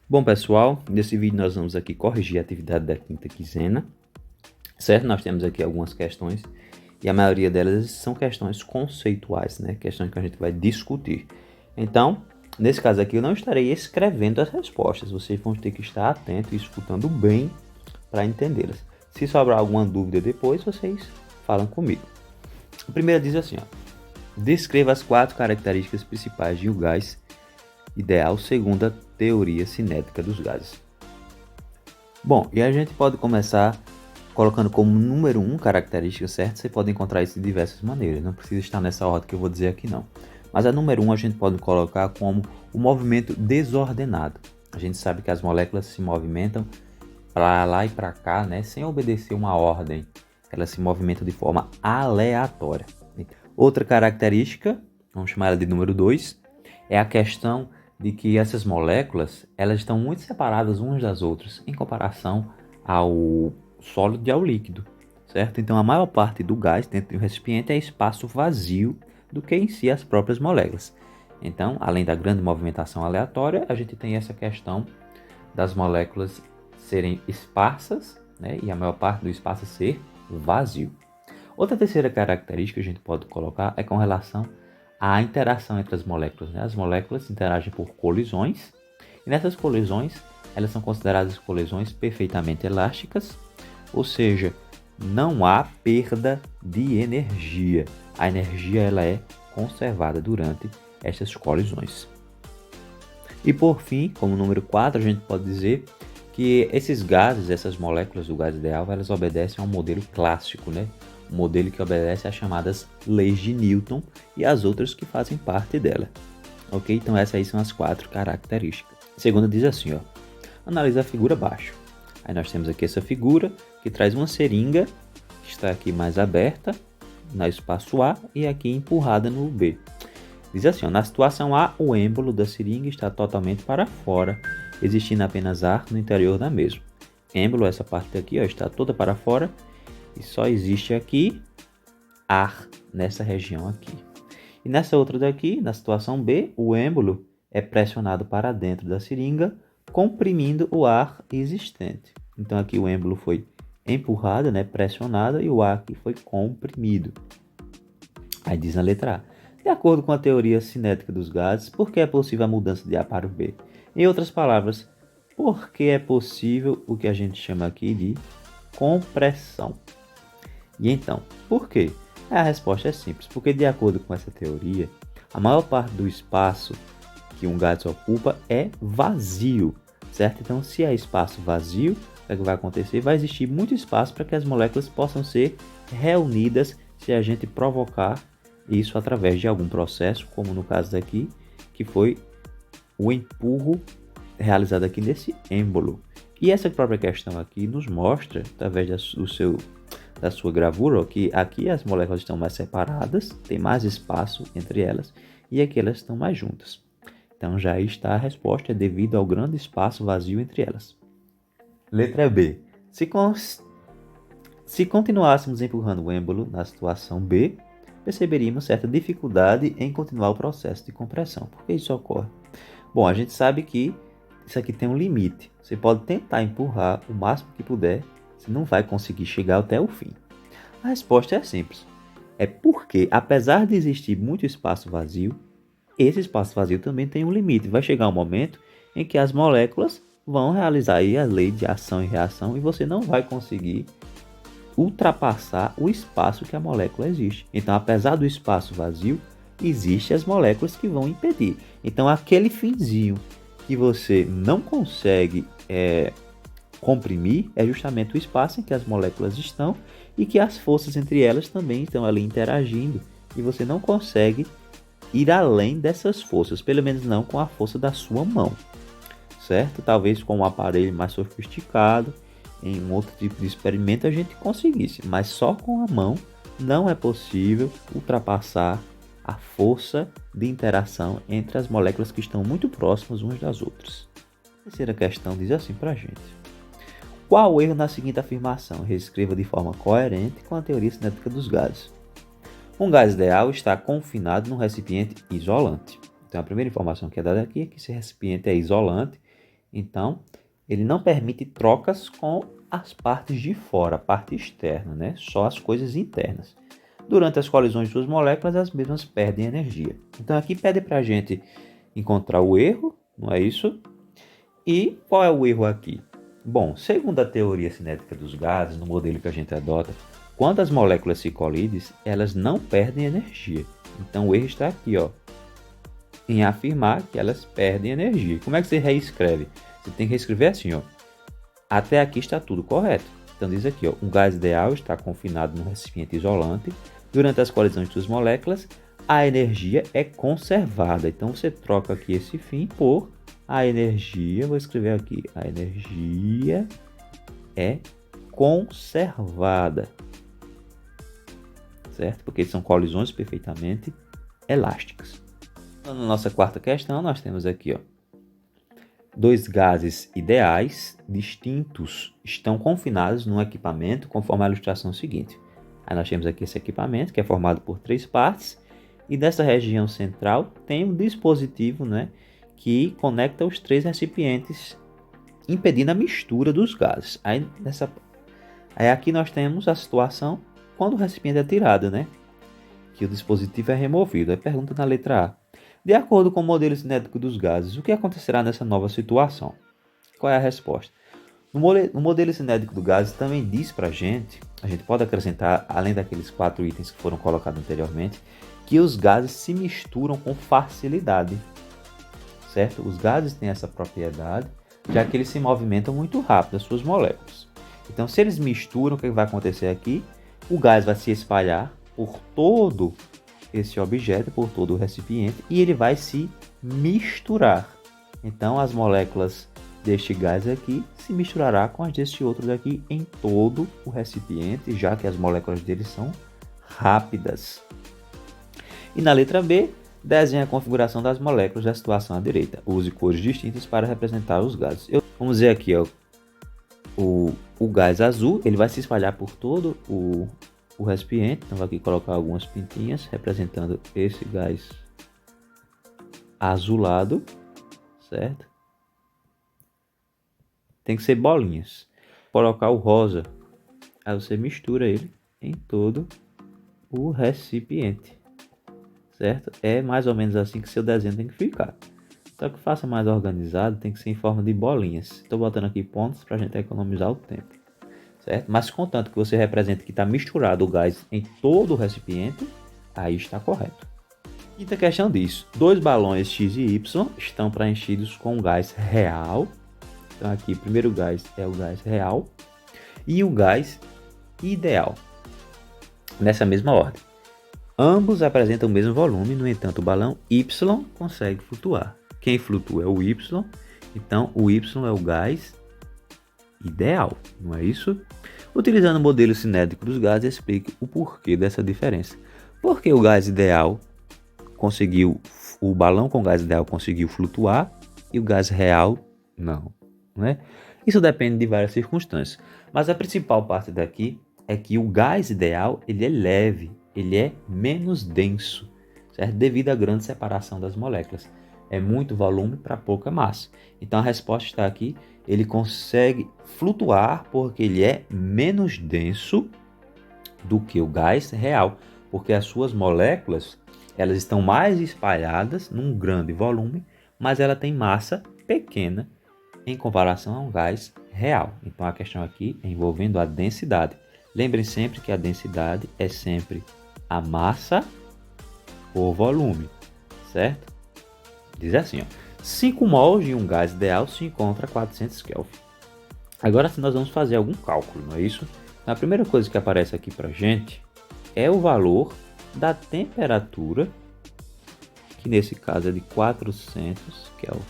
Bom, pessoal, nesse vídeo nós vamos aqui corrigir a atividade da quinta quinzena, certo? Nós temos aqui algumas questões e a maioria delas são questões conceituais, né? Questões que a gente vai discutir. Então, nesse caso aqui, eu não estarei escrevendo as respostas, vocês vão ter que estar atentos e escutando bem para entendê-las. Se sobrar alguma dúvida depois, vocês falam comigo. A primeira diz assim, ó: descreva as 4 características principais de um gás ideal segundo a teoria cinética dos gases. Bom, e a gente pode começar colocando como número 1 característica, certo? Você pode encontrar isso de diversas maneiras, não precisa estar nessa ordem que eu vou dizer aqui não. Mas a número 1 a gente pode colocar como o movimento desordenado. A gente sabe que as moléculas se movimentam para lá e para cá, né, sem obedecer uma ordem. Elas se movimentam de forma aleatória. Outra característica, vamos chamar ela de número 2, é a questão de que essas moléculas elas estão muito separadas umas das outras em comparação ao sólido e ao líquido, certo? Então a maior parte do gás dentro do recipiente é espaço vazio do que em si as próprias moléculas. Então, além da grande movimentação aleatória, a gente tem essa questão das moléculas serem esparsas, né, e a maior parte do espaço ser vazio. Outra terceira característica que a gente pode colocar é com relação à interação entre as moléculas, né? As moléculas interagem por colisões, e nessas colisões elas são consideradas colisões perfeitamente elásticas, ou seja, não há perda de energia. A energia ela é conservada durante estas colisões. E por fim, como número 4, a gente pode dizer que esses gases, essas moléculas do gás ideal, elas obedecem a um modelo clássico, né? Um modelo que obedece às chamadas leis de Newton e as outras que fazem parte dela. Ok? Então essas aí são as 4 características. A segunda diz assim, ó: analisa a figura abaixo. Aí nós temos aqui essa figura que traz uma seringa, que está aqui mais aberta, no espaço A, e aqui empurrada no B. Diz assim, ó: na situação A, o êmbolo da seringa está totalmente para fora, existindo apenas ar no interior da mesma. Êmbolo, essa parte aqui, ó, está toda para fora e só existe aqui ar nessa região aqui. E nessa outra daqui, na situação B, o êmbolo é pressionado para dentro da seringa, comprimindo o ar existente. Então aqui o êmbolo foi empurrado, né, pressionado, e o ar aqui foi comprimido. Aí diz na letra A: de acordo com a teoria cinética dos gases, por que é possível a mudança de A para o B? Em outras palavras, por que é possível o que a gente chama aqui de compressão? E então, por quê? A resposta é simples, porque de acordo com essa teoria, a maior parte do espaço que um gás ocupa é vazio, certo? Então, se é espaço vazio, o que vai acontecer? Vai existir muito espaço para que as moléculas possam ser reunidas se a gente provocar isso através de algum processo, como no caso daqui, que foi o empurro realizado aqui nesse êmbolo. E essa própria questão aqui nos mostra, através da sua gravura, que aqui as moléculas estão mais separadas, tem mais espaço entre elas, e aqui elas estão mais juntas. Então já está a resposta, é devido ao grande espaço vazio entre elas. Letra B. Se continuássemos empurrando o êmbolo na situação B, perceberíamos certa dificuldade em continuar o processo de compressão. Por que isso ocorre? Bom, a gente sabe que isso aqui tem um limite. Você pode tentar empurrar o máximo que puder, você não vai conseguir chegar até o fim. A resposta é simples. É porque, apesar de existir muito espaço vazio, esse espaço vazio também tem um limite. Vai chegar um momento em que as moléculas vão realizar aí a lei de ação e reação e você não vai conseguir ultrapassar o espaço que a molécula existe. Então, apesar do espaço vazio, existem as moléculas que vão impedir. Então, aquele finzinho que você não consegue comprimir é justamente o espaço em que as moléculas estão e que as forças entre elas também estão ali interagindo e você não consegue ir além dessas forças, pelo menos não com a força da sua mão, certo? Talvez com um aparelho mais sofisticado, em um outro tipo de experimento a gente conseguisse, mas só com a mão não é possível ultrapassar a força de interação entre as moléculas que estão muito próximas umas das outras. A terceira questão diz assim para a gente: qual o erro na seguinte afirmação? Reescreva de forma coerente com a teoria cinética dos gases. Um gás ideal está confinado num recipiente isolante. Então a primeira informação que é dada aqui é que esse recipiente é isolante Então, ele não permite trocas com as partes de fora, a parte externa, né? Só as coisas internas. Durante as colisões de duas moléculas, as mesmas perdem energia. Então, aqui pede para a gente encontrar o erro, não é isso? E qual é o erro aqui? Bom, segundo a teoria cinética dos gases, no modelo que a gente adota, quando as moléculas se colidem, elas não perdem energia. Então o erro está aqui, ó, em afirmar que elas perdem energia. Como é que você reescreve? Você tem que reescrever assim, ó. Até aqui está tudo correto. Então diz aqui, ó, um gás ideal está confinado num recipiente isolante. Durante as colisões de suas moléculas, a energia é conservada. Então você troca aqui esse fim por a energia. Vou escrever aqui, a energia é conservada, certo? Porque são colisões perfeitamente elásticas. Então, na nossa quarta questão, nós temos aqui, ó, dois gases ideais distintos estão confinados num equipamento conforme a ilustração seguinte. Aí nós temos aqui esse equipamento que é formado por três partes e dessa região central tem um dispositivo, né, que conecta os três recipientes impedindo a mistura dos gases. Aí aqui nós temos a situação quando o recipiente é tirado, né, que o dispositivo é removido. Aí pergunta na letra A. De acordo com o modelo cinético dos gases, o que acontecerá nessa nova situação? Qual é a resposta? No modelo cinético do gás também diz para a gente pode acrescentar, além daqueles 4 itens que foram colocados anteriormente, que os gases se misturam com facilidade, certo? Os gases têm essa propriedade, já que eles se movimentam muito rápido, as suas moléculas. Então, se eles misturam, o que vai acontecer aqui? O gás vai se espalhar por todo esse objeto, por todo o recipiente, e ele vai se misturar. Então, as moléculas deste gás aqui se misturará com as deste outro daqui em todo o recipiente, já que as moléculas dele são rápidas. E na letra B, desenhe a configuração das moléculas da situação à direita. Use cores distintas para representar os gases. Vamos ver aqui, ó, o gás azul, ele vai se espalhar por todo o recipiente. Então, vou aqui colocar algumas pintinhas representando esse gás azulado, certo? Tem que ser bolinhas. Colocar o rosa, aí você mistura ele em todo o recipiente, certo? É mais ou menos assim que seu desenho tem que ficar. Só que faça mais organizado, tem que ser em forma de bolinhas. Estou botando aqui pontos para a gente economizar o tempo, certo? Mas contanto que você represente que está misturado o gás em todo o recipiente, aí está correto. Quinta questão diz: dois balões X e Y estão preenchidos com gás real. Então aqui o primeiro gás é o gás real e o gás ideal, nessa mesma ordem. Ambos apresentam o mesmo volume, no entanto o balão Y consegue flutuar. Quem flutua é o Y, então o Y é o gás ideal, não é isso? Utilizando o modelo cinético dos gases, explique o porquê dessa diferença. Porque o gás ideal o balão com gás ideal conseguiu flutuar e o gás real não, né? Isso depende de várias circunstâncias, mas a principal parte daqui é que o gás ideal ele é leve, ele é menos denso, certo? Devido à grande separação das moléculas. É muito volume para pouca massa. Então a resposta está aqui, ele consegue flutuar porque ele é menos denso do que o gás real, porque as suas moléculas elas estão mais espalhadas num grande volume, mas ela tem massa pequena em comparação a um gás real. Então a questão aqui é envolvendo a densidade. Lembrem sempre que a densidade é sempre a massa por volume, certo? Diz assim, ó, 5 mols de um gás ideal se encontra a 400 Kelvin. Agora sim nós vamos fazer algum cálculo, não é isso? A primeira coisa que aparece aqui pra gente é o valor da temperatura, que nesse caso é de 400 Kelvin.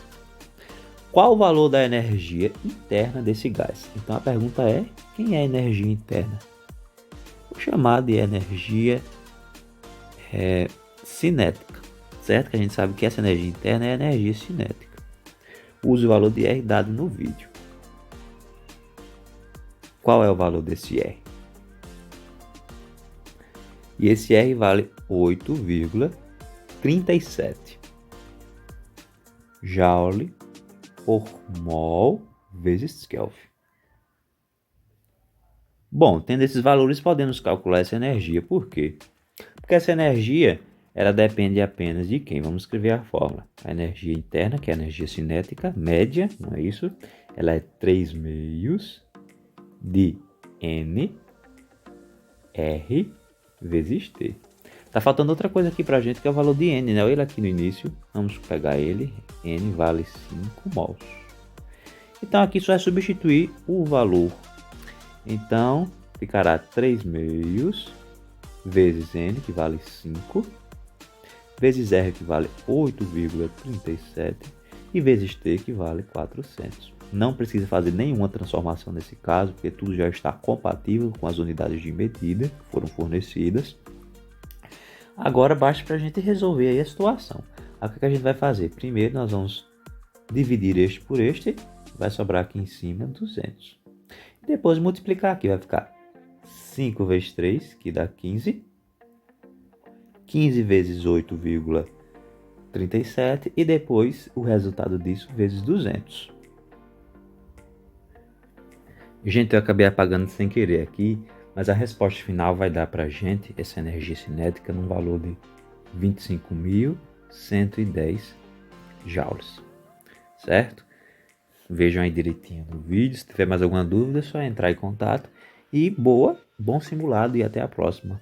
Qual o valor da energia interna desse gás? Então a pergunta é, quem é a energia interna? Vou chamar de energia cinética, certo? Que a gente sabe que essa energia interna é a energia cinética. Use o valor de R dado no vídeo. Qual é o valor desse R? E esse R vale 8,37 joule por mol vezes Kelvin. Bom, tendo esses valores, podemos calcular essa energia. Por quê? Porque essa energia, ela depende apenas de quem? Vamos escrever a fórmula. A energia interna, que é a energia cinética média, não é isso? Ela é 3/2 de N R vezes T. Tá faltando outra coisa aqui pra gente, que é o valor de N, né? Ele aqui no início, vamos pegar ele. N vale 5 mols. Então aqui só é substituir o valor. Então ficará 3/2 vezes N, que vale 5, vezes R, que vale 8,37, e vezes T, que vale 400. Não precisa fazer nenhuma transformação nesse caso, porque tudo já está compatível com as unidades de medida que foram fornecidas. Agora basta para a gente resolver aí a situação. O que a gente vai fazer? Primeiro nós vamos dividir este por este, vai sobrar aqui em cima 200. Depois multiplicar aqui, vai ficar 5 vezes 3, que dá 15. 15 vezes 8,37 e depois o resultado disso vezes 200. Gente, eu acabei apagando sem querer aqui, mas a resposta final vai dar para a gente essa energia cinética num valor de 25.110 joules, certo? Vejam aí direitinho no vídeo, se tiver mais alguma dúvida é só entrar em contato e bom simulado e até a próxima.